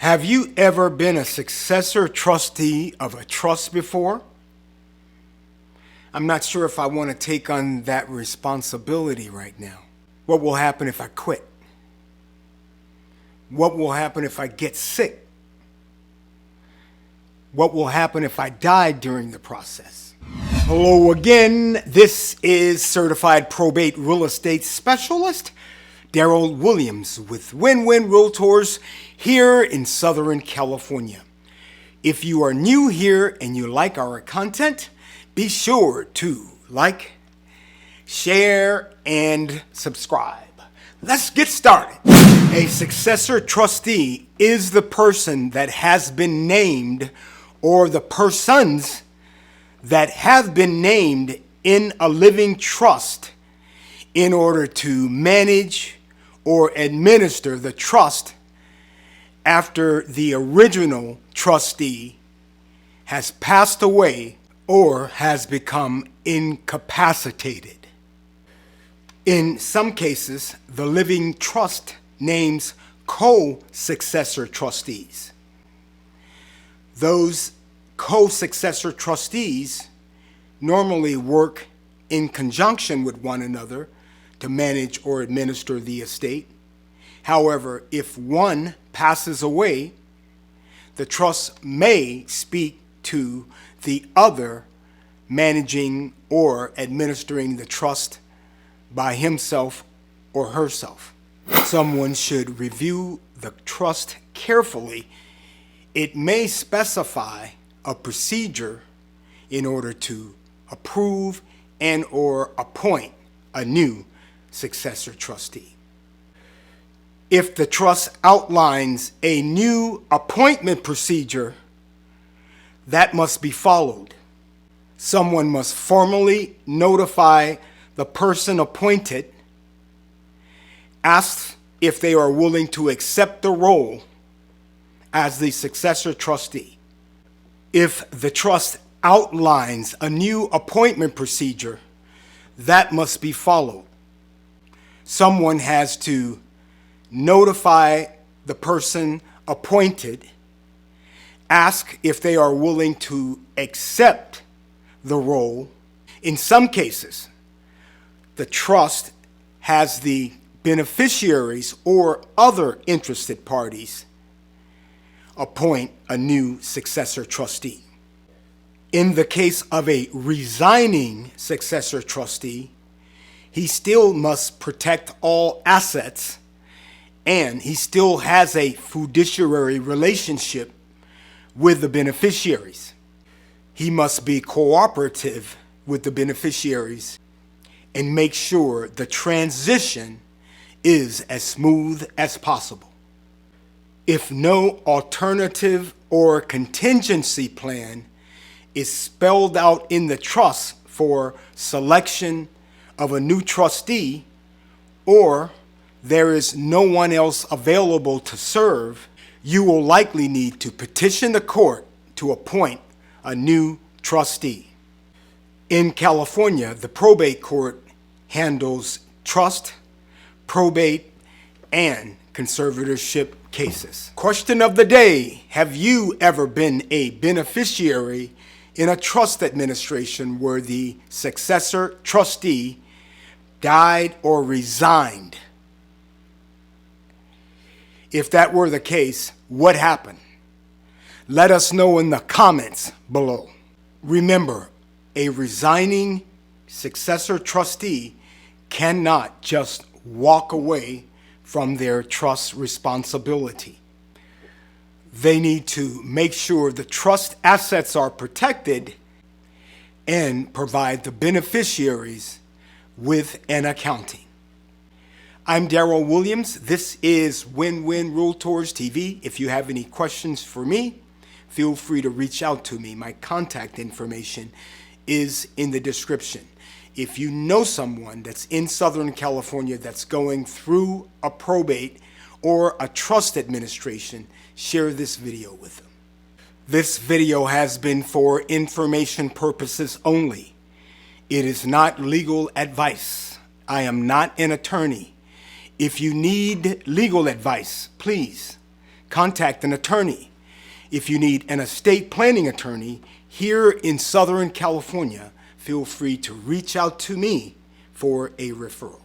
Have you ever been a successor trustee of a trust before? I'm not sure if I want to take on that responsibility right now. What will happen if I quit? What will happen if I get sick? What will happen if I die during the process? Hello again. This is Certified Probate Real Estate Specialist Daryl Williams with Win-Win Realtors here in Southern California. If you are new here and you like our content, be sure to like, share, and subscribe. Let's get started. A successor trustee is the person that has been named or the persons that have been named in a living trust in order to manage or administer the trust after the original trustee has passed away or has become incapacitated. In some cases, the living trust names co-successor trustees. Those co-successor trustees normally work in conjunction with one another to manage or administer the estate. However, if one passes away, the trust may speak to the other managing or administering the trust by himself or herself. Someone should review the trust carefully. It may specify a procedure in order to approve and or appoint a new successor trustee. If the trust outlines a new appointment procedure, that must be followed. Someone must formally notify the person appointed, ask if they are willing to accept the role as the successor trustee. If the trust outlines a new appointment procedure, that must be followed. Someone has to notify the person appointed, ask if they are willing to accept the role. In some cases, the trust has the beneficiaries or other interested parties appoint a new successor trustee. In the case of a resigning successor trustee, he still must protect all assets and he still has a fiduciary relationship with the beneficiaries. He must be cooperative with the beneficiaries and make sure the transition is as smooth as possible. If no alternative or contingency plan is spelled out in the trust for selection of a new trustee, or there is no one else available to serve, you will likely need to petition the court to appoint a new trustee. In California, the probate court handles trust, probate, and conservatorship cases. Question of the day: have you ever been a beneficiary in a trust administration where the successor trustee died or resigned? If that were the case, what happened? Let us know in the comments below. Remember, a resigning successor trustee cannot just walk away from their trust responsibility. They need to make sure the trust assets are protected and provide the beneficiaries with an accounting. I'm Daryl Williams. This is Win-Win Realtors TV. If you have any questions for me, feel free to reach out to me. My contact information is in the description. If you know someone that's in Southern California that's going through a probate or a trust administration, share this video with them. This video has been for information purposes only. It is not legal advice. I am not an attorney. If you need legal advice, please contact an attorney. If you need an estate planning attorney here in Southern California, feel free to reach out to me for a referral.